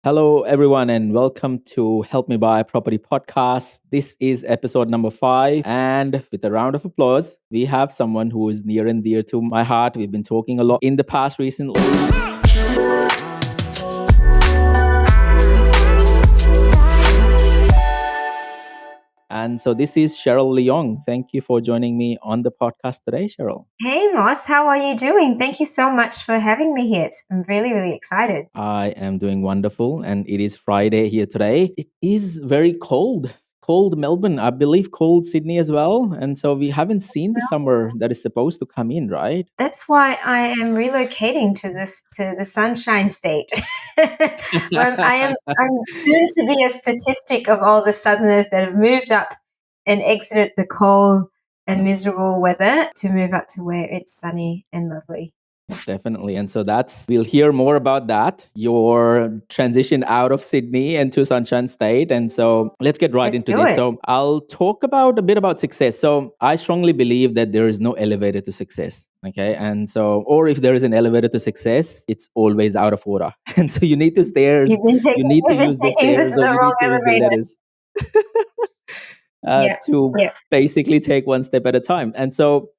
Hello, everyone, and welcome to Help Me Buy Property Podcast. This is episode number 5. And with a round of applause, we have someone who is near and dear to my heart. We've been talking a lot in the past recently. And so this is Cheryl Leong. Thank you for joining me on the podcast today, Cheryl. Hey Moss, how are you doing? Thank you so much for having me here. I'm really excited. I am doing wonderful, and it is Friday here today. It is very cold. Cold Melbourne, I believe cold Sydney as well. And so we haven't seen the summer that is supposed to come in, right? That's why I am relocating to the Sunshine State. I'm soon to be a statistic of all the Southerners that have moved up and exited the cold and miserable weather to move up to where it's sunny and lovely. Definitely. And so we'll hear more about that, your transition out of Sydney and to Sunshine State. And so let's get right Let's into do this. it. So I'll talk a bit about success. So I strongly believe that there is no elevator to success. Okay. And so, or if there is an elevator to success, it's always out of order. And so you need to stairs, You've been you need to taking use the this stairs or the you wrong need to use the elevator. ladders Yeah. to basically take one step at a time. And so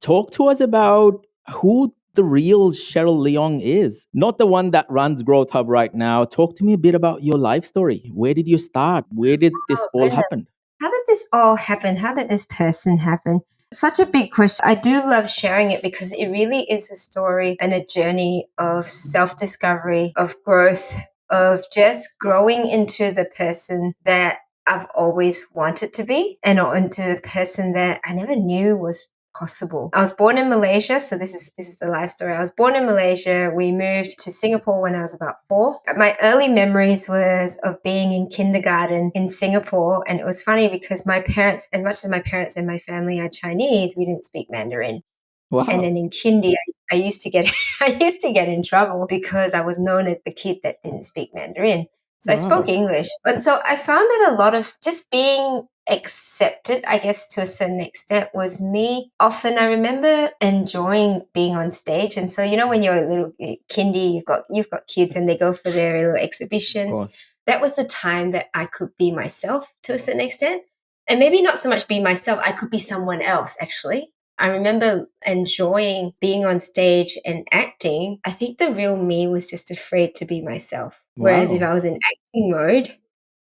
talk to us about who the real Cheryl Leong is, not the one that runs Growth Hub right now. Talk to me a bit about your life story. Where did you start? Where did this all Goodness. happen? How did this all happen? How did this person happen? Such a big question. I do love sharing it because it really is a story and a journey of self-discovery, of growth, of just growing into the person that I've always wanted to be and into the person that I never knew was possible. I was born in Malaysia, so this is the life story. I was born in Malaysia. We moved to Singapore when I was about 4. My early memories was of being in kindergarten in Singapore, and it was funny because my parents, as much as my parents and my family are Chinese, we didn't speak Mandarin. Wow. And then in kindy, I used to get I used to get in trouble because I was known as the kid that didn't speak Mandarin. So I spoke English. But so I found that a lot of just being accepted, I guess, to a certain extent was me. Often I remember enjoying being on stage. And so, when you're a little kindy, you've got kids and they go for their little exhibitions. That was the time that I could be myself to a certain extent. And maybe not so much be myself, I could be someone else actually. I remember enjoying being on stage and acting. I think the real me was just afraid to be myself. Whereas if I was in acting mode,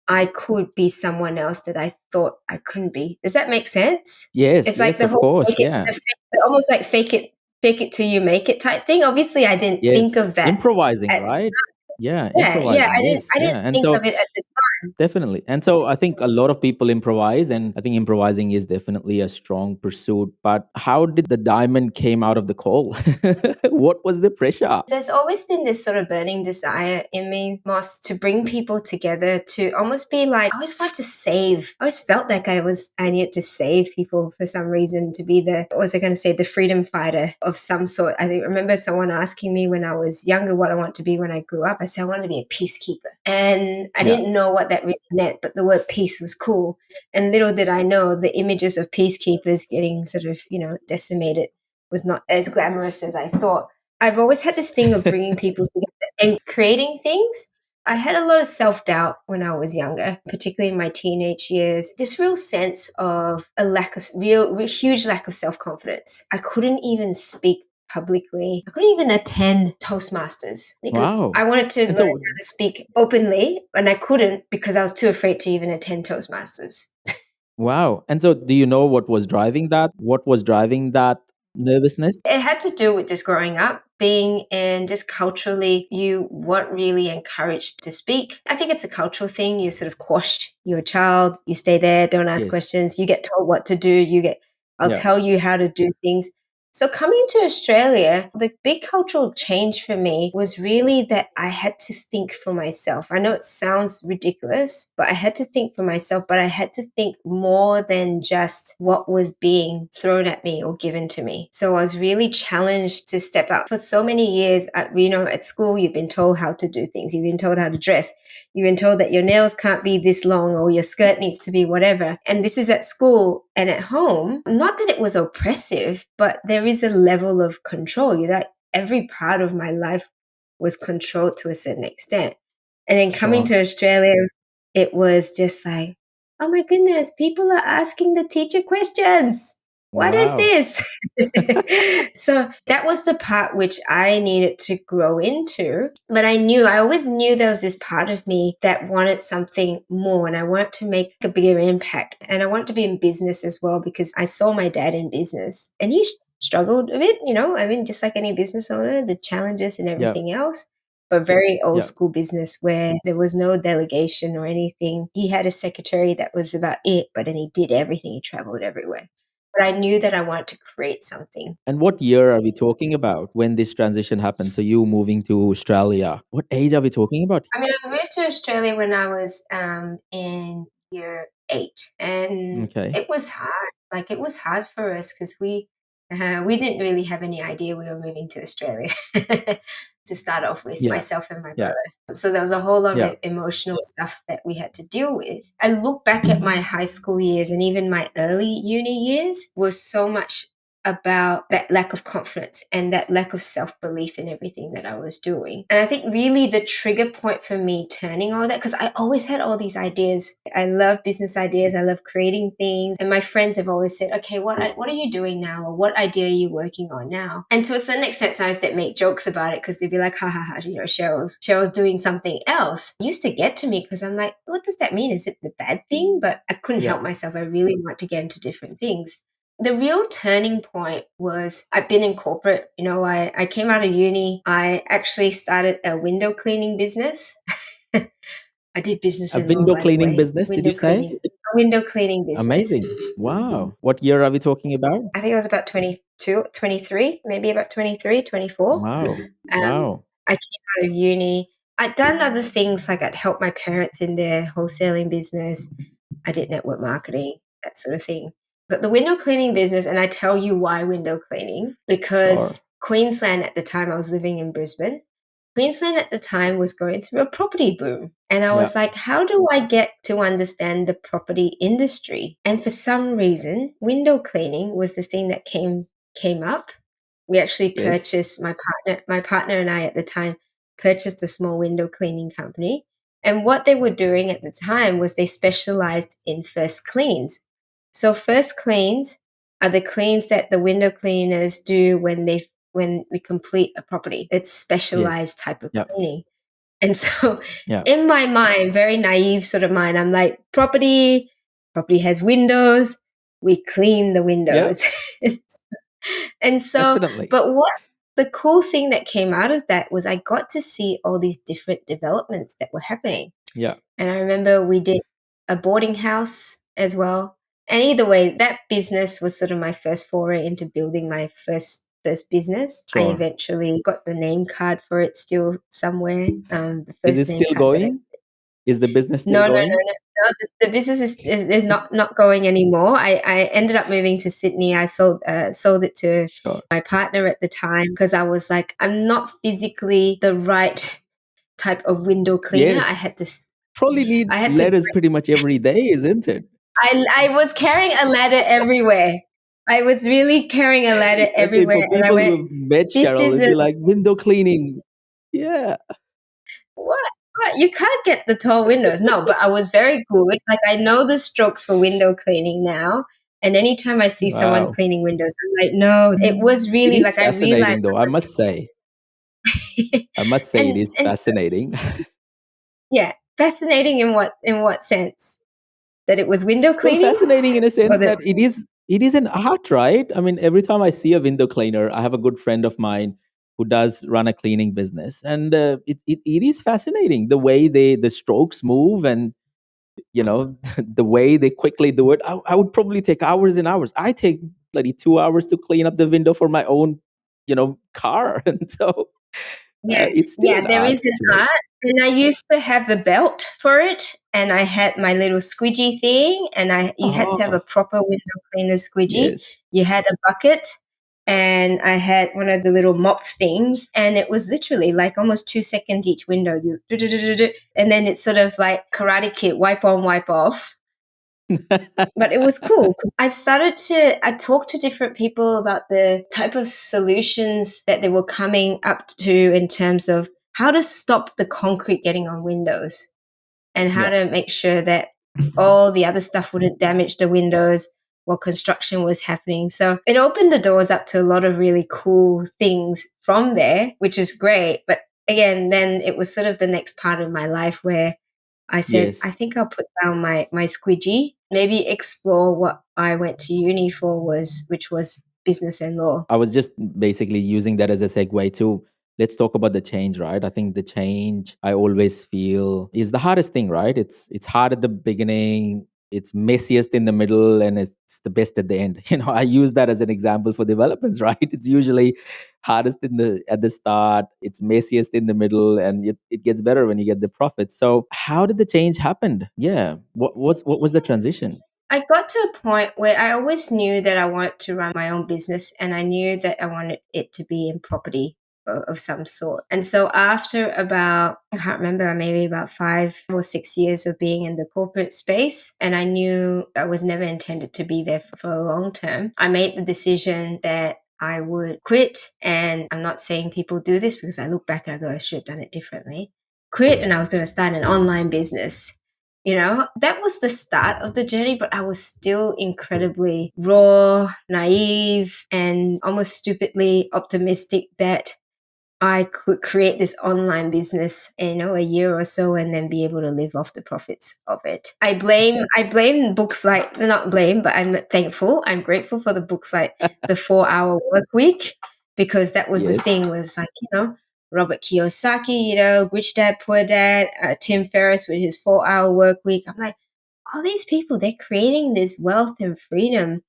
I could be someone else that I thought I couldn't be. Does that make sense? Yes, it's like the of whole course, yeah. Almost like fake it till you make it type thing. Obviously, I didn't think of that. Improvising, right? Yeah, improvising. I didn't think of it at the time. Definitely. And so I think a lot of people improvise, and I think improvising is definitely a strong pursuit. But how did the diamond came out of the coal? What was the pressure? There's always been this sort of burning desire in me, Moss, to bring people together, to almost be like, I always want to save. I always felt like I needed to save people for some reason, to be the freedom fighter of some sort. I remember someone asking me when I was younger what I want to be when I grew up. I said I wanted to be a peacekeeper. And I didn't know what that really meant, but the word peace was cool. And little did I know the images of peacekeepers getting sort of, decimated was not as glamorous as I thought. I've always had this thing of bringing people together and creating things. I had a lot of self-doubt when I was younger, particularly in my teenage years. This real sense of huge lack of self-confidence. I couldn't even speak publicly. I couldn't even attend Toastmasters because I wanted to learn how to speak openly, and I couldn't because I was too afraid to even attend Toastmasters. Wow. And so do you know what was driving that? What was driving that nervousness? It had to do with just growing up, being in just culturally, you weren't really encouraged to speak. I think it's a cultural thing. You're sort of quashed. You're a child. You stay there. Don't ask questions. You get told what to do. I'll tell you how to do things. So coming to Australia, the big cultural change for me was really that I had to think for myself. I know it sounds ridiculous, but I had to think for myself, but I had to think more than just what was being thrown at me or given to me. So I was really challenged to step out. For so many years, at school, you've been told how to do things. You've been told how to dress. You've been told that your nails can't be this long or your skirt needs to be whatever. And this is at school and at home. Not that it was oppressive, but there is a level of control. Every part of my life was controlled to a certain extent. And then coming Sure. to Australia, it was just like, oh my goodness, people are asking the teacher questions. What is Wow. this? So that was the part which I needed to grow into. But I always knew there was this part of me that wanted something more and I wanted to make a bigger impact. And I wanted to be in business as well because I saw my dad in business and he struggled a bit, I mean, just like any business owner, the challenges and Yeah. everything else. But very old Yeah. school business where there was no delegation or anything. He had a secretary that was about it, but then he did everything. He traveled everywhere. But I knew that I wanted to create something. And what year are we talking about when this transition happened? So you moving to Australia. What age are we talking about? I mean, I moved to Australia when I was in year 8, and Okay. it was hard. Like it was hard for us because we didn't really have any idea we were moving to Australia to start off with, Yeah. myself and my Yeah. brother. So there was a whole lot Yeah. of emotional stuff that we had to deal with. I look back at my high school years and even my early uni years was so much about that lack of confidence and that lack of self-belief in everything that I was doing. And I think really the trigger point for me turning all that, because I always had all these ideas. I love business ideas. I love creating things. And my friends have always said, okay, what are you doing now? Or what idea are you working on now? And to a certain extent, sometimes they make jokes about it because they'd be like, ha ha ha, Cheryl's doing something else. It used to get to me because I'm like, what does that mean? Is it the bad thing? But I couldn't Yeah. help myself. I really want to get into different things. The real turning point was I've been in corporate. I came out of uni. I actually started a window cleaning business. I did business A in law, window by the cleaning way. business, did Window you say? cleaning. A window cleaning business. Amazing. Wow. What year are we talking about? I think it was about 22, 23, maybe about 23, 24. Wow. Um, Wow. I came out of uni. I'd done other things like I'd helped my parents in their wholesaling business. I did network marketing, that sort of thing. But the window cleaning business, and I tell you why window cleaning, Sure. because Queensland at the time, I was living in Brisbane. Queensland at the time was going through a property boom. And I Yeah. was like, how do I get to understand the property industry? And for some reason, window cleaning was the thing that came up. We actually Yes. purchased my partner and I at the time purchased a small window cleaning company. And what they were doing at the time was they specialized in first cleans. So first cleans are the cleans that the window cleaners do when we complete a property. It's Yes. specialized type of Yeah. cleaning. And so Yeah. in my mind, very naive sort of mind, I'm like, property has windows, we clean the Yeah. windows. And so, Definitely. but what the cool thing that came out of that was I got to see all these different developments that were happening. Yeah. And I remember we did a boarding house as well. And either way, that business was sort of my first foray into building my first business. I Sure. eventually got the name card for it still somewhere. The Is first it name still card that I going? Is the business still no, no, no, going? no, no. The business is not going anymore. I ended up moving to Sydney. I sold it to Sure. my partner at the time because I was like, I'm not physically the right type of window cleaner. I Yes. had to Probably need I had to letters pretty much every day, isn't it? I was carrying a ladder everywhere. I was really carrying a ladder That's it. everywhere For and I people went, who have met this Cheryl, it'd be isn't like window cleaning. Yeah. what? What? You can't get the tall windows. No, but I was very good. Like I know the strokes for window cleaning now. And anytime I see someone Wow. cleaning windows, I'm like, no, it was It really is like I realized fascinating, though. I must say. I must say it is and so, fascinating. yeah, fascinating in what sense? That it was window Well, cleaning? fascinating in a Or sense that that it is an art, right? I mean, every time I see a window cleaner, I have a good friend of mine who does run a cleaning business, and it is fascinating the way the strokes move, and the way they quickly do it. I would probably take hours and hours. I take bloody 2 hours to clean up the window for my own car, and so Yeah, it's still yeah, an there art is an to me. art. And I used to have the belt for it, and I had my little squidgy thing, and you had to have a Oh, proper window cleaner squidgy. yes. You had a bucket, and I had one of the little mop things, and it was literally like almost 2 seconds each window. You do do do do do, and then it's sort of like Karate Kid, wipe on, wipe off. But it was cool. I talked to different people about the type of solutions that they were coming up to in terms of how to stop the concrete getting on windows and how Yeah. to make sure that all the other stuff wouldn't damage the windows while construction was happening. So it opened the doors up to a lot of really cool things from there, which is great. But again, then it was sort of the next part of my life where I said, I Yes. think I'll put down my squidgy, maybe explore what I went to uni for which was business and law. I was just basically using that as a segue to let's talk about the change, right? I think the change I always feel is the hardest thing, right? It's hard at the beginning, it's messiest in the middle, and it's the best at the end. I use that as an example for developments, right? It's usually hardest at the start, it's messiest in the middle, and it gets better when you get the profit. So how did the change happen? Yeah. What was the transition? I got to a point where I always knew that I wanted to run my own business and I knew that I wanted it to be in property of some sort. And so after about, I can't remember, maybe about 5 or 6 years of being in the corporate space, and I knew I was never intended to be there for a long term, I made the decision that I would quit. And I'm not saying people do this because I look back and I go, I should have done it differently. Quit, and I was going to start an online business. That was the start of the journey, but I was still incredibly raw, naive, and almost stupidly optimistic that I could create this online business, a year or so and then be able to live off the profits of it. I blame books like, not blame, but I'm thankful. I'm grateful for the books like The 4 Hour Work Week, because that was the Yes. thing was like, Robert Kiyosaki, Rich Dad, Poor Dad, Tim Ferriss with his 4 Hour Work Week. I'm like, all these people, they're creating this wealth and freedom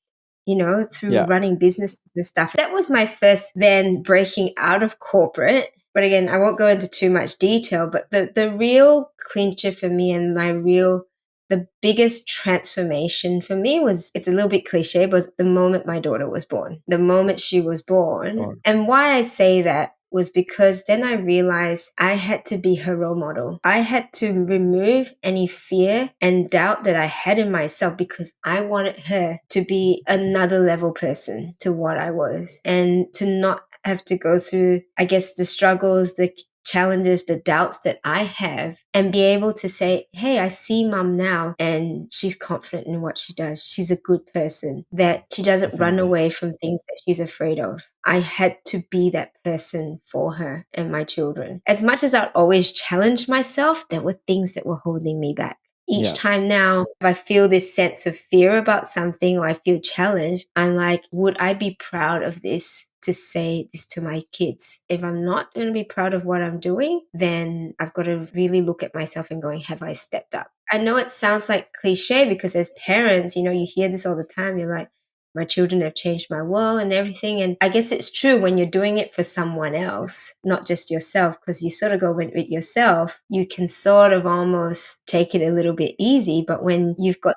through Yeah. running businesses and stuff. That was my first then breaking out of corporate. But again, I won't go into too much detail, but the real clincher for me and the biggest transformation for me was, it's a little bit cliche, but the moment my daughter was born, the moment she was born. Sure. And why I say that was because then I realized I had to be her role model. I had to remove any fear and doubt that I had in myself because I wanted her to be another level person to what I was and to not have to go through, I guess, the struggles, the challenges, the doubts that I have, and be able to say, hey, I see mom now and she's confident in what she does. She's a good person, that she doesn't run Definitely. away from things that she's afraid of. I had to be that person for her and my children. As much as I'd always challenge myself, there were things that were holding me back. Each Yeah. time now, if I feel this sense of fear about something or I feel challenged, I'm like, would I be proud of this to say this to my kids? If I'm not going to be proud of what I'm doing, then I've got to really look at myself and going, have I stepped up? I know it sounds like cliche because as parents, you hear this all the time. You're like, my children have changed my world and everything. And I guess it's true when you're doing it for someone else, not just yourself, because you sort of go with yourself, you can sort of almost take it a little bit easy. But when you've got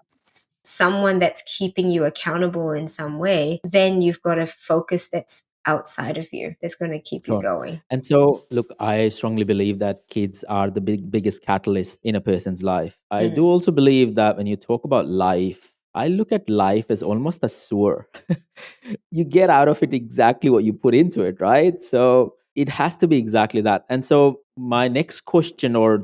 someone that's keeping you accountable in some way, then you've got a focus that's outside of you that's going to keep you Sure. going. And so, look, I strongly believe that kids are the biggest catalyst in a person's life. I do Mm. also believe that when you talk about life, I look at life as almost a sewer. You get out of it exactly what you put into it, right? So it has to be exactly that. And so my next question, or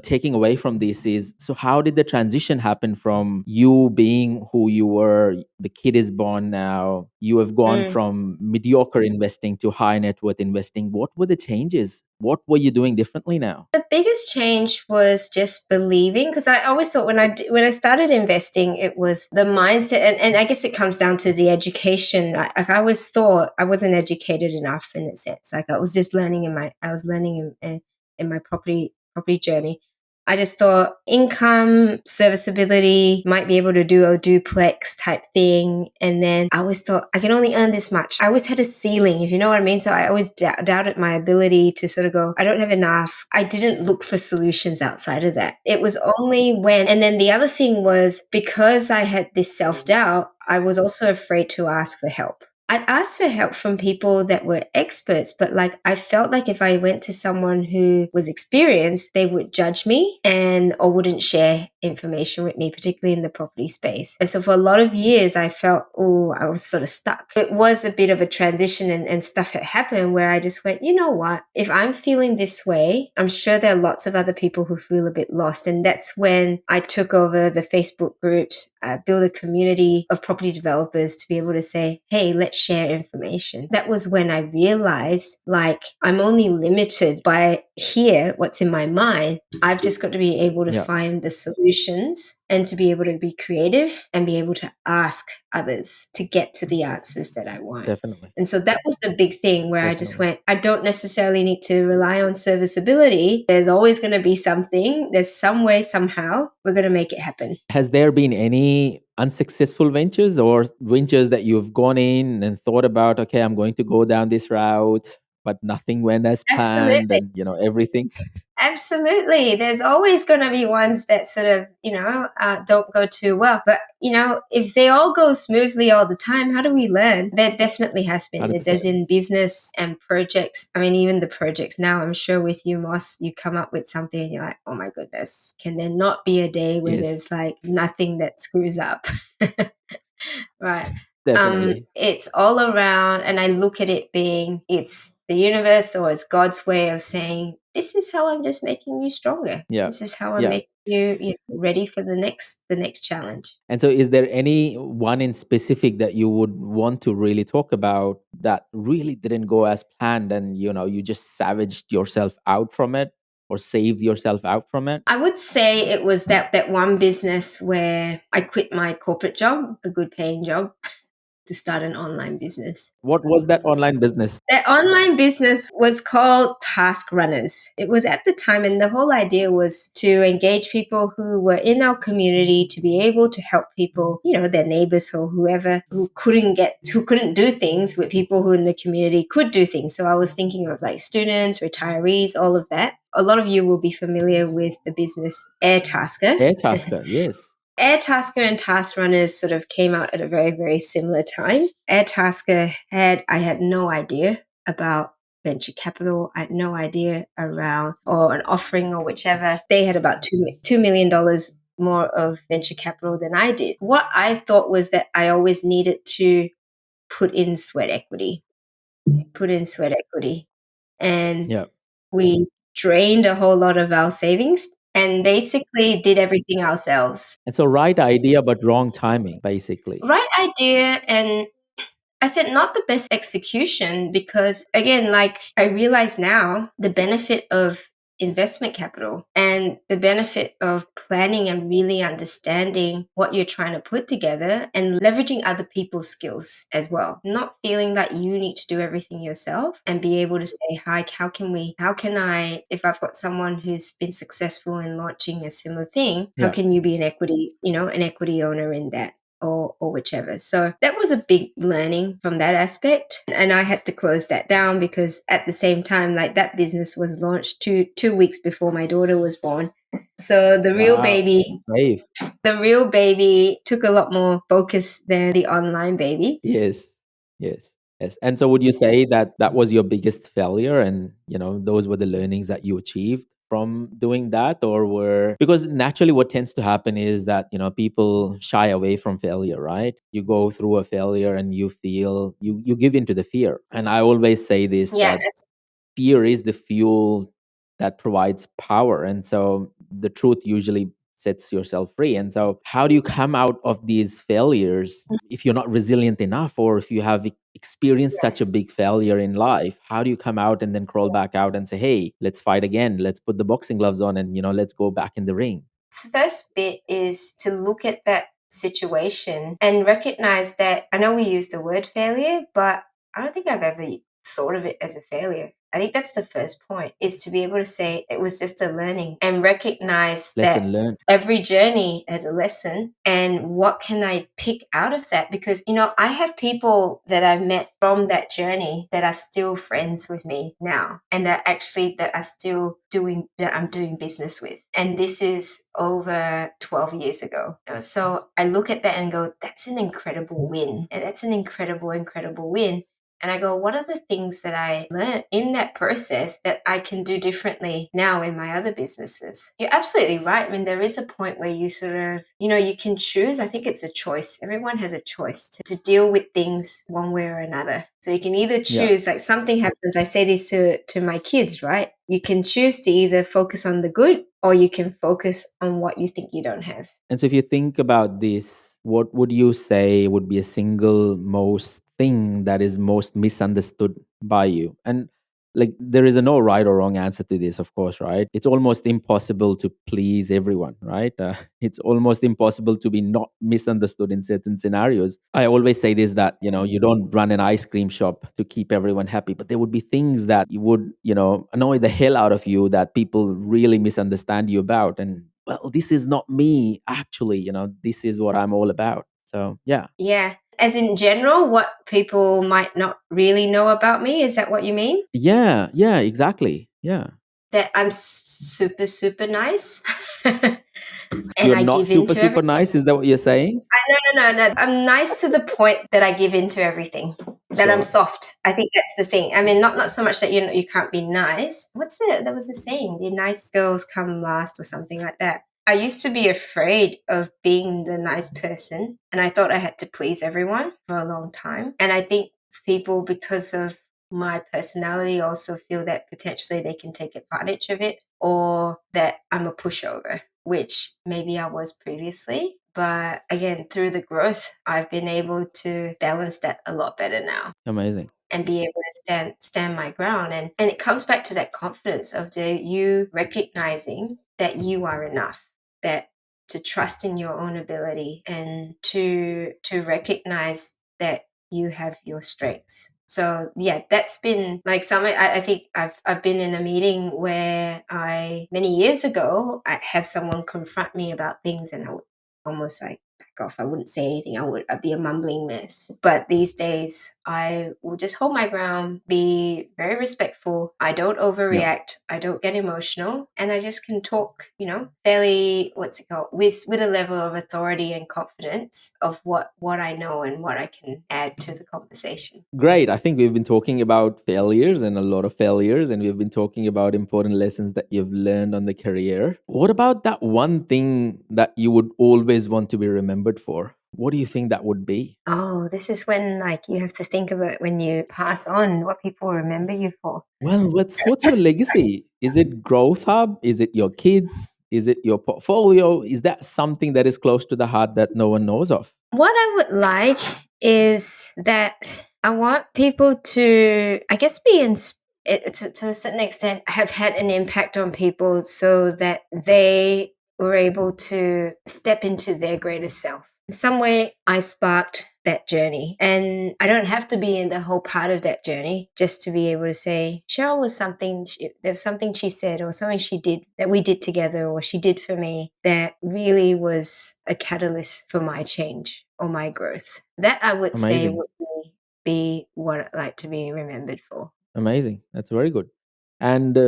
taking away from this, is, so how did the transition happen from you being who you were, the kid is born now, you have gone Mm. from mediocre investing to high net worth investing? What were the changes? What were you doing differently now? The biggest change was just believing, because I always thought when I started investing, it was the mindset, and I guess it comes down to the education. I always thought I wasn't educated enough in a sense. Like I was just learning in my property journey. I just thought income, serviceability, might be able to do a duplex type thing. And then I always thought I can only earn this much. I always had a ceiling, if you know what I mean. So I always doubted my ability to sort of go, I don't have enough. I didn't look for solutions outside of that. It was only and then the other thing was, because I had this self doubt, I was also afraid to ask for help. I'd ask for help from people that were experts, but like I felt like if I went to someone who was experienced, they would judge me and or wouldn't share information with me, particularly in the property space. And so for a lot of years, I felt, oh, I was sort of stuck. It was a bit of a transition and stuff had happened where I just went, you know what? If I'm feeling this way, I'm sure there are lots of other people who feel a bit lost. And that's when I took over the Facebook groups, build a community of property developers to be able to say, hey, let's share information. That was when I realized like I'm only limited by here, what's in my mind. I've just got to be able to find the solutions and to be able to be creative and be able to ask others to get to the answers that I want. Definitely. And so that was the big thing where I just went, I don't necessarily need to rely on serviceability. There's always going to be something. There's some way, somehow, we're going to make it happen. Has there been any unsuccessful ventures or ventures that you've gone in and thought about, okay, I'm going to go down this route, but nothing went as planned Absolutely. and, everything? Absolutely. There's always going to be ones that sort of, don't go too well. But, if they all go smoothly all the time, how do we learn? There definitely has been. 100%. There's in business and projects. I mean, even the projects now, I'm sure with you, Moss, you come up with something and you're like, oh my goodness, can there not be a day where there's like nothing that screws up? Right. Definitely. It's all around, and I look at it being it's the universe or it's God's way of saying, this is how I'm just making you stronger. Yeah. This is how I'm making you ready for the next challenge. And so is there any one in specific that you would want to really talk about that really didn't go as planned and you just savaged yourself out from it or saved yourself out from it? I would say it was that one business where I quit my corporate job, a good paying job, to start an online business. What was that online business? That online business was called Task Runners. It was at the time, and the whole idea was to engage people who were in our community to be able to help people, their neighbors or whoever who couldn't do things with people who in the community could do things. So I was thinking of like students, retirees, all of that. A lot of you will be familiar with the business Airtasker. Airtasker, yes. Airtasker and Task Runners sort of came out at a very, very similar time. Airtasker I had no idea about venture capital. I had no idea around or an offering or whichever. They had about $2 million more of venture capital than I did. What I thought was that I always needed to put in sweat equity. And we drained a whole lot of our savings and basically did everything ourselves. And so right idea, but wrong timing, basically. Right idea. And I said not the best execution because, again, like I realize now the benefit of investment capital and the benefit of planning and really understanding what you're trying to put together and leveraging other people's skills as well. Not feeling that you need to do everything yourself and be able to say, hi, how can I, if I've got someone who's been successful in launching a similar thing, how can you be an equity owner in that? Or whichever. So that was a big learning from that aspect. And I had to close that down because at the same time, like that business was launched two weeks before my daughter was born. So the real baby took a lot more focus than the online baby. Yes. And so would you say that that was your biggest failure and, those were the learnings that you achieved from doing that? Because naturally what tends to happen is that, people shy away from failure, right? You go through a failure and you feel, you give into the fear. And I always say this, that fear is the fuel that provides power. And so the truth usually sets yourself free. And so how do you come out of these failures if you're not resilient enough, or if you have experienced such a big failure in life? How do you come out and then crawl back out and say, hey, let's fight again, let's put the boxing gloves on and let's go back in the ring? The first bit is to look at that situation and recognize that I know we use the word failure, but I don't think I've ever thought of it as a failure. I think that's the first point, is to be able to say it was just a learning and recognize that Lesson learned. every journey has a lesson, and what can I pick out of that? Because, I have people that I've met from that journey that are still friends with me now, and that I'm doing business with. And this is over 12 years ago. So I look at that and go, that's an incredible win. And that's an incredible, incredible win. And I go, what are the things that I learned in that process that I can do differently now in my other businesses? You're absolutely right. I mean, there is a point where you sort of, you can choose. I think it's a choice. Everyone has a choice to deal with things one way or another. So you can either Yeah. choose, like something happens. I say this to my kids, right? You can choose to either focus on the good, or you can focus on what you think you don't have. And so if you think about this, what would you say would be a single most thing that is most misunderstood by you? And like, there is a no right or wrong answer to this, of course, right? It's almost impossible to please everyone, right? It's almost impossible to be not misunderstood in certain scenarios. I always say this, that, you don't run an ice cream shop to keep everyone happy, but there would be things that you would, annoy the hell out of you, that people really misunderstand you about. And well, this is not me, actually, this is what I'm all about. So, yeah. Yeah. As in general, what people might not really know about me. Is that what you mean? Yeah, yeah, exactly. Yeah. That I'm super, super nice. And You're I not give super, into super everything. nice. Is that what you're saying? No. I'm nice to the point that I give into everything. That I'm Sure. soft. I think that's the thing. I mean, not so much that you can't be nice. That was the saying? The nice girls come last, or something like that. I used to be afraid of being the nice person, and I thought I had to please everyone for a long time. And I think people, because of my personality, also feel that potentially they can take advantage of it, or that I'm a pushover, which maybe I was previously. But again, through the growth, I've been able to balance that a lot better now, Amazing. and be able to stand my ground. And it comes back to that confidence of you recognizing that you are enough, that to trust in your own ability, and to recognize that you have your strengths. So yeah, that's been like I think I've been in a meeting where many years ago, I have someone confront me about things, and I would almost like back off. I wouldn't say anything. I'd be a mumbling mess. But these days, I will just hold my ground, be very respectful. I don't Yeah. overreact. I don't get emotional, and I just can talk, fairly, what's it called, with a level of authority and confidence of what I know and what I can add to the conversation. Great. I think we've been talking about failures, and a lot of failures, and we've been talking about important lessons that you've learned on the career. What about that one thing that you would always want to be remembered for? What do you think that would be? Oh, this is when like you have to think about when you pass on, what people remember you for. Well, what's your legacy? Is it Growth Hub? Is it your kids? Is it your portfolio? Is that something that is close to the heart that no one knows of? What I would like is that I want people to, I guess, to a certain extent, have had an impact on people, so that they were able to step into their greatest self. In some way, I sparked that journey, and I don't have to be in the whole part of that journey just to be able to say Cheryl was there's something she said, or something she did, that we did together, or she did for me, that really was a catalyst for my change or my growth. That I would say Amazing. would be what I'd like to be remembered for. Amazing. That's very good. And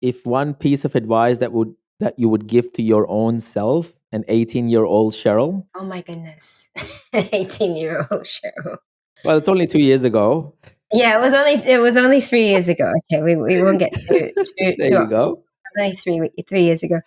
if one piece of advice that you would give to your own self, an 18-year-old Cheryl, Oh my goodness. 18-year-old Cheryl. well, it's only 2 years ago. Yeah, it was only 3 years ago. Okay, we won't get There too you up to go. only 3 years ago.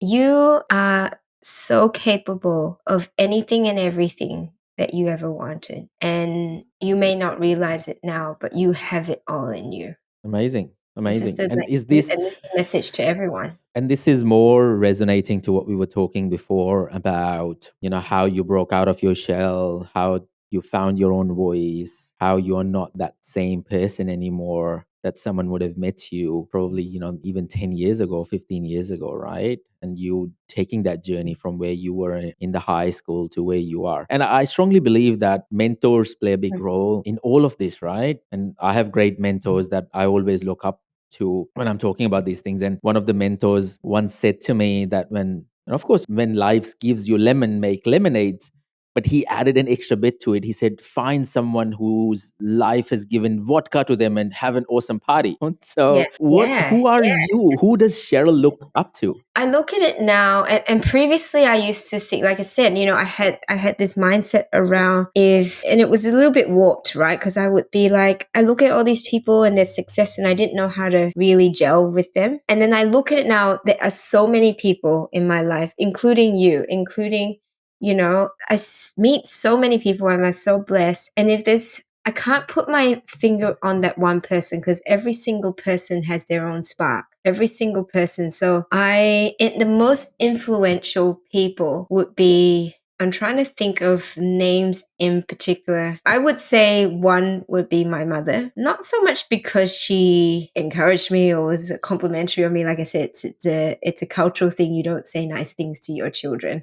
You are so capable of anything and everything that you ever wanted. And you may not realize it now, but you have it all in you. Amazing. This is Amazing. the And like, is and this this is the message to everyone. and this is more resonating to what we were talking before about, how you broke out of your shell, how you found your own voice, how you're not that same person anymore, that someone would have met you probably, even 10 years ago, 15 years ago, right? And you taking that journey from where you were in the high school to where you are. And I strongly believe that mentors play a big role in all of this, right? And I have great mentors that I always look up to when I'm talking about these things. And one of the mentors once said to me that and of course, when life gives you lemon, make lemonade. But he added an extra bit to it. He said, find someone whose life has given vodka to them and have an awesome party. Yeah, So, yeah, who are yeah. you? Who does Cheryl look up to? I look at it now, and previously I used to think, like I said, I had this mindset around if, and it was a little bit warped, right? Because I would be like, I look at all these people and their success, and I didn't know how to really gel with them. And then I look at it now, there are so many people in my life, including you, including, meet so many people, and I'm so blessed. And if there's I can't put my finger on that one person because every single person has their own spark. Every single person. So the most influential people would be, I'm trying to think of names in particular. I would say one would be my mother. Not so much because she encouraged me or was complimentary on me. Like I said, it's a cultural thing. You don't say nice things to your children.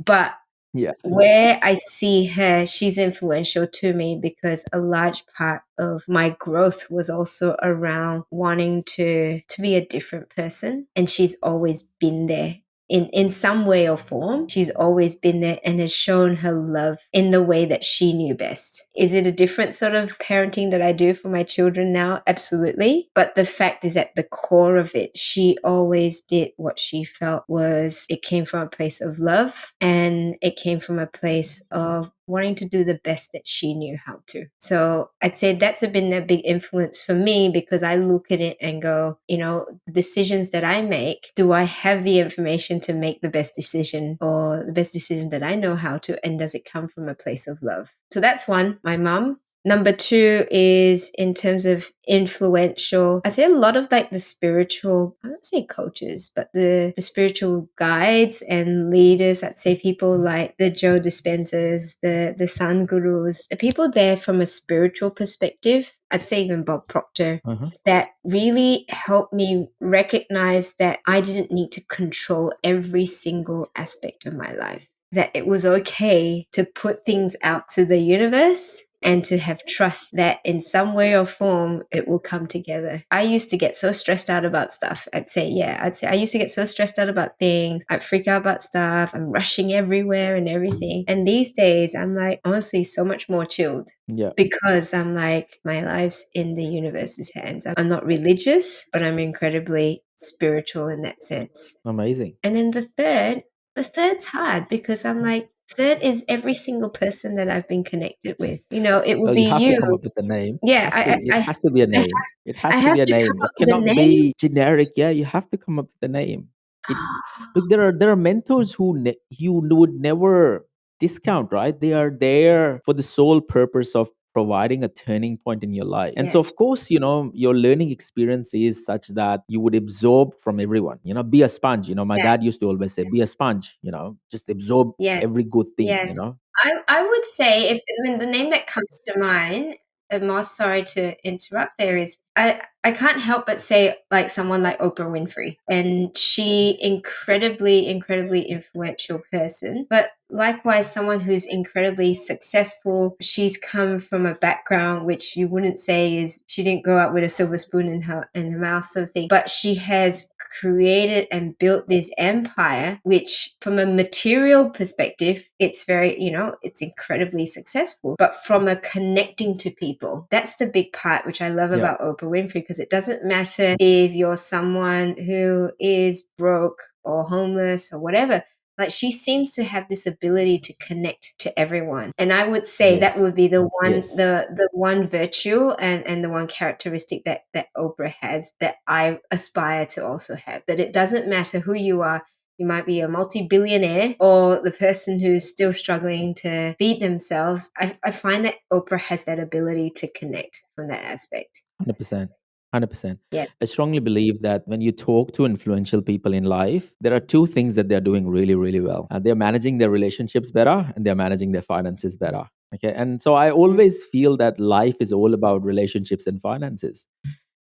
But Yeah. where I see her, she's influential to me because a large part of my growth was also around wanting to be a different person. And she's always been there. In some way or form, she's always been there and has shown her love in the way that she knew best. Is it a different sort of parenting that I do for my children now? Absolutely. But the fact is, at the core of it, she always did what she felt it came from a place of love, and it came from a place of wanting to do the best that she knew how to. So I'd say that's been a big influence for me because I look at it and go, the decisions that I make, do I have the information to make the best decision or the best decision that I know how to? And does it come from a place of love? So that's one, my mum. Number two is in terms of influential, I say a lot of like the spiritual, I don't say coaches, but the spiritual guides and leaders. I'd say people like the Joe Dispensers, the Sun Gurus, the people there from a spiritual perspective. I'd say even Bob Proctor, Uh-huh. that really helped me recognize that I didn't need to control every single aspect of my life. That it was okay to put things out to the universe and to have trust that in some way or form it will come together. I used to get so stressed out about stuff. I'd say I used to get so stressed out about things. I'd freak out about stuff. I'm rushing everywhere and everything. And these days I'm like, honestly, so much more chilled. Yeah. Because I'm like, my life's in the universe's hands. I'm not religious, but I'm incredibly spiritual in that sense. Amazing. And then the third's hard because I'm like, third is every single person that I've been connected with. It would Well, be you have to you. come up with a name. Yeah, It has to be a I, name. It I has to have be a to come name. up It with a cannot name. be generic. Yeah, you have to come up with a name. It Look, there are mentors who you would never discount, right? They are there for the sole purpose of providing a turning point in your life. And so Yes. of course, your learning experience is such that you would absorb from everyone. Be a sponge. My Yeah. dad used to always say, be a sponge, just absorb Yes. every good thing, Yes. I would say the name that comes to mind, I'm more sorry to interrupt there, is I can't help but say like someone like Oprah Winfrey. And she incredibly, incredibly influential person. But likewise, someone who's incredibly successful. She's come from a background which you wouldn't say is, she didn't grow up with a silver spoon in her mouth sort of thing. But she has created and built this empire, which from a material perspective, it's very, it's incredibly successful. But from a connecting to people, that's the big part, which I love Yeah. about Oprah Winfrey, because it doesn't matter if you're someone who is broke or homeless or whatever. Like, she seems to have this ability to connect to everyone. And I would say that Yes. would be the one, Yes. the one virtue and the one characteristic that Oprah has that I aspire to also have. That it doesn't matter who you are. You might be a multi-billionaire or the person who's still struggling to feed themselves. I find that Oprah has that ability to connect from that aspect. 100%. 100%. Yeah. I strongly believe that when you talk to influential people in life, there are two things that they're doing really, really well. They're managing their relationships better and they're managing their finances better. Okay. And so I Mm. always feel that life is all about relationships and finances.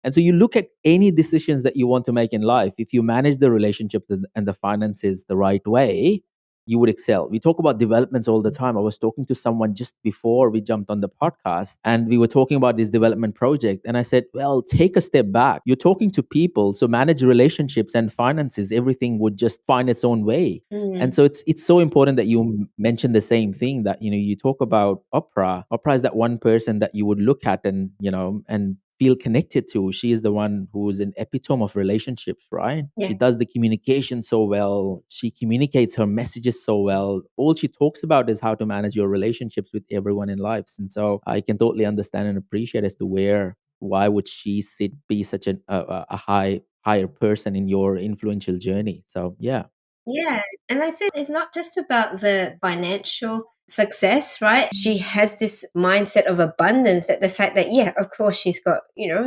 And so you look at any decisions that you want to make in life, if you manage the relationship and the finances the right way, you would excel. We talk about developments all the time. I was talking to someone just before we jumped on the podcast, and we were talking about this development project. And I said, well, take a step back. You're talking to people, so manage relationships and finances. Everything would just find its own way. And Mm. so it's so important that you mention the same thing, that you talk about Oprah. Oprah is that one person that you would look at and and feel connected to. She is the one who is an epitome of relationships, right? She Yeah. does the communication so well. She communicates her messages so well. All she talks about is how to manage your relationships with everyone in life. And so I can totally understand and appreciate as to why would she be such a higher person in your influential journey. So yeah. Yeah. And like I said, it's not just about the financial success, right? She has this mindset of abundance, that the fact that, yeah, of course she's got,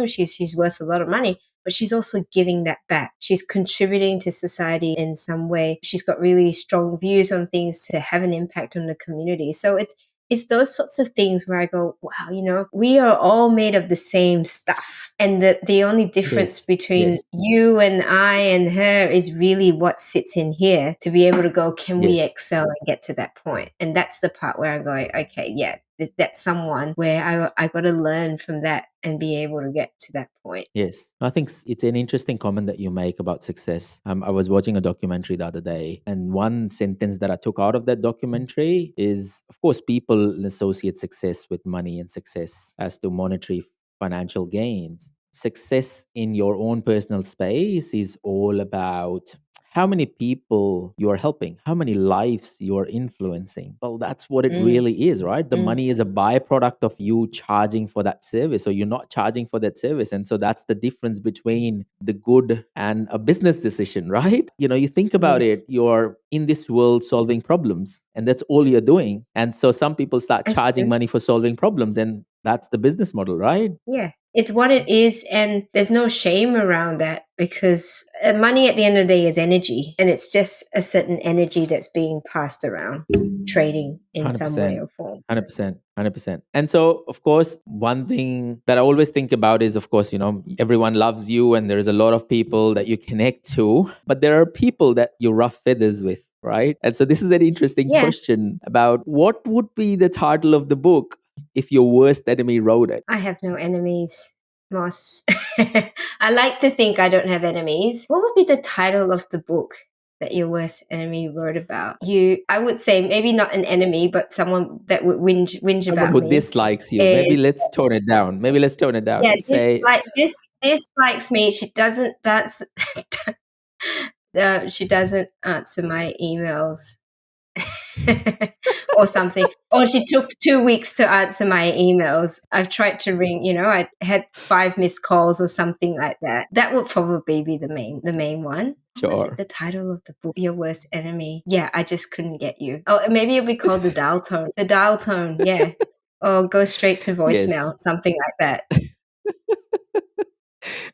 she's worth a lot of money, but she's also giving that back. She's contributing to society in some way. She's got really strong views on things to have an impact on the community. So it's those sorts of things where I go, wow, we are all made of the same stuff. And the only difference Yes. between Yes. you and I and her is really what sits in here to be able to go, can we Yes. excel and get to that point? And that's the part where I go, okay, yeah, that's someone where I got to learn from that and be able to get to that point. Yes, I think it's an interesting comment that you make about success. I was watching a documentary the other day, and one sentence that I took out of that documentary is, of course, people associate success with money and success as to monetary financial gains. Success in your own personal space is all about how many people you are helping, how many lives you are influencing. Well, that's what it Mm, really is, right? The mm, money is a byproduct of you charging for that service, or you're not charging for that service. And so that's the difference between the good and a business decision, right? You think about yes, it, you're in this world solving problems, and that's all you're doing. And so some people start charging absolutely. money for solving problems, and that's the business model, right? Yeah, it's what it is, and there's no shame around that, because money at the end of the day is energy, and it's just a certain energy that's being passed around, trading in some way 100%. or form. 100%. 100%. And so, of course, one thing that I always think about is, of course, everyone loves you and there's a lot of people that you connect to, but there are people that you rough feathers with, right? And so, this is an interesting Yeah, question about what would be the title of the book if your worst enemy wrote it. I have no enemies, Moss. I like to think I don't have enemies. What would be the title of the book that your worst enemy wrote about? I would say maybe not an enemy, but someone that would whinge Someone about who me. dislikes you. Maybe Is let's tone it down. Maybe let's tone it down Yeah, and say, this likes me. She doesn't dance. She doesn't answer my emails. Or something. Or she took 2 weeks to answer my emails. I've tried to ring, I had 5 missed calls or something like that. That would probably be the main one. What was it? sure. The title of the book? Your worst enemy. Yeah, I just couldn't get you. Oh, and maybe it'll be called the dial tone. The dial tone, yeah. Or go straight to Yes. voicemail, something like that.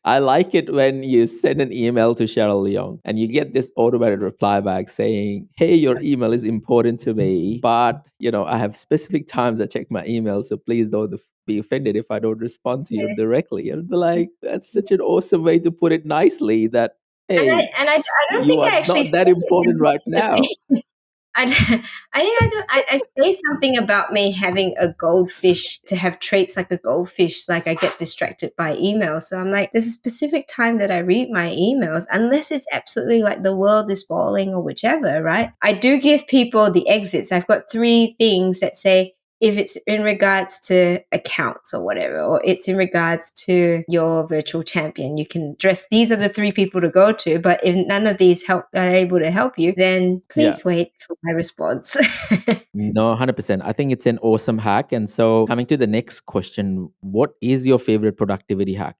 I like it when you send an email to Cheryl Leong and you get this automated reply back saying, hey, your email is important to me, but I have specific times I check my email, so please don't be offended if I don't respond to you Yeah. directly. And be like, that's such an awesome way to put it nicely that, hey, I don't you think are I actually not said that it's important right now. important. I, d- I think I do. I say something about me having a goldfish, to have traits like a goldfish, like I get distracted by emails. So I'm like, there's a specific time that I read my emails, unless it's absolutely like the world is falling or whichever, right? I do give people the exits. I've got 3 things that say, if it's in regards to accounts or whatever, or it's in regards to your virtual champion, you can address, these are the 3 people to go to. But if none of these are able to help you, then Yeah. please wait for my response. No, 100%. I think it's an awesome hack. And so, coming to the next question, what is your favorite productivity hack?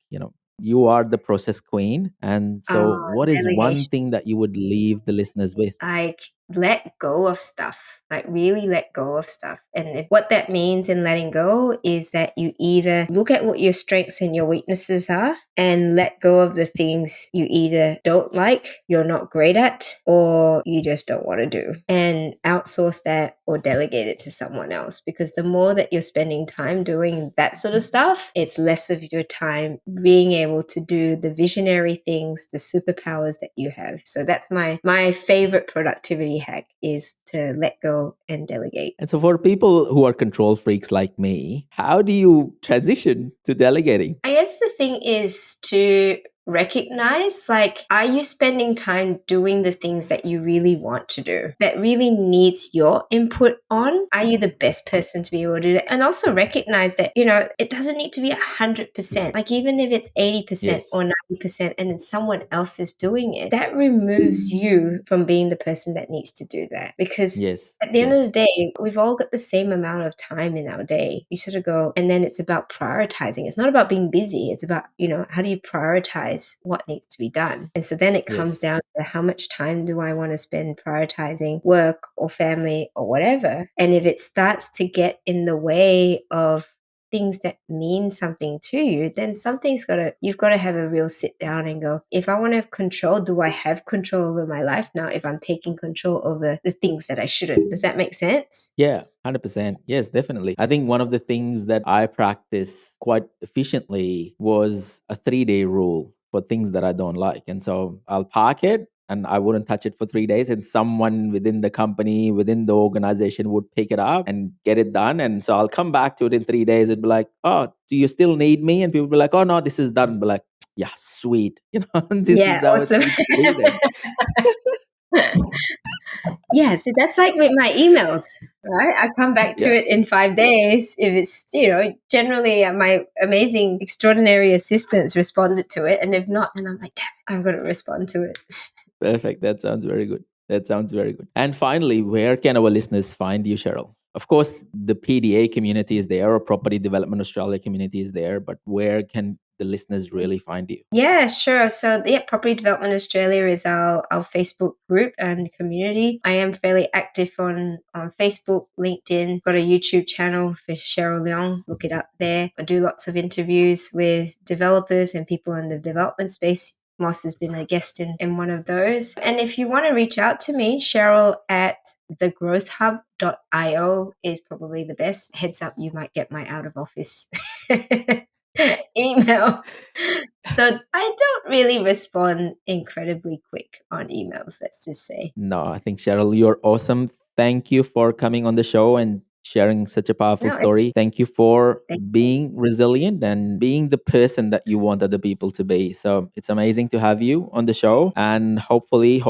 You are the process queen. And so, Oh, what is one delegation. thing that you would leave the listeners with? Like, let go of stuff. Like really let go of stuff. And what that means in letting go is that you either look at what your strengths and your weaknesses are and let go of the things you either don't like, you're not great at, or you just don't want to do, and outsource that or delegate it to someone else. Because the more that you're spending time doing that sort of stuff, it's less of your time being able to do the visionary things, the superpowers that you have. So that's my favorite productivity hack, is to let go and delegate. And so, for people who are control freaks like me, how do you transition to delegating? I guess the thing is to recognize, like, are you spending time doing the things that you really want to do, that really needs your input on? Are you the best person to be able to do that? And also recognize that, it doesn't need to be 100%. Like, even if it's 80% Yes. or 90% and then someone else is doing it, that removes you from being the person that needs to do that. Because Yes. at the end of the Yes. day, we've all got the same amount of time in our day. You sort of go, and then it's about prioritizing. It's not about being busy. It's about, how do you prioritize what needs to be done? And so then it comes Yes. down to, how much time do I want to spend prioritizing work or family or whatever? And if it starts to get in the way of things that mean something to you, then you've got to have a real sit down and go, if I want to have control, do I have control over my life now if I'm taking control over the things that I shouldn't? Does that make sense? Yeah, 100%. Yes, definitely. I think one of the things that I practice quite efficiently was a 3-day rule for things that I don't like. And so I'll park it and I wouldn't touch it for 3 days. And someone within the company, within the organization would pick it up and get it done. And so I'll come back to it in 3 days. It'd be like, oh, do you still need me? And people be like, oh, no, this is done. Be like, yeah, sweet. This Yeah, is how it awesome. needs to be then. Yeah, so that's like with my emails, right? I come back to Yeah. it in 5 days. If it's, generally my amazing, extraordinary assistants responded to it. And if not, then I'm like, damn, I've got to respond to it. Perfect. That sounds very good. That sounds very good. And finally, where can our listeners find you, Cheryl? Of course, the PDA community is there, or Property Development Australia community is there, but where can the listeners really find you? Yeah, sure. So, yeah, Property Development Australia is our Facebook group and community. I am fairly active on Facebook, LinkedIn, got a YouTube channel for Cheryl Leong. Look it up there. I do lots of interviews with developers and people in the development space. Moss has been a guest in one of those. And if you want to reach out to me, Cheryl at thegrowthhub.io is probably the best. Heads up, you might get my out of office email. So I don't really respond incredibly quick on emails, let's just say. No, I think, Cheryl, you're awesome. Thank you for coming on the show and sharing such a powerful No, story. Thank you for thank you. being resilient and being the person that you want other people to be. So it's amazing to have you on the show. And hopefully,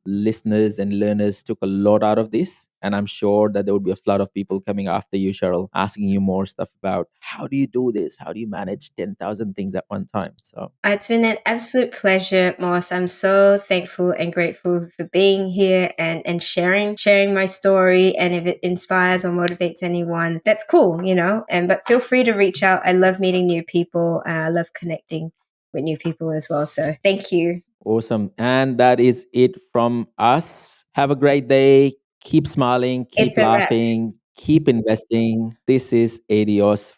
listeners and learners took a lot out of this. And I'm sure that there would be a flood of people coming after you, Cheryl, asking you more stuff about how do you do this? How do you manage 10,000 things at one time? So It's been an absolute pleasure, Moss. I'm so thankful and grateful for being here and sharing my story. And if it inspires or motivates anyone, that's cool, but feel free to reach out. I love meeting new people and I love connecting with new people as well. So thank you. awesome. And that is it from us. Have a great day. Keep smiling, keep It's a wrap. laughing, keep investing. This is Adios.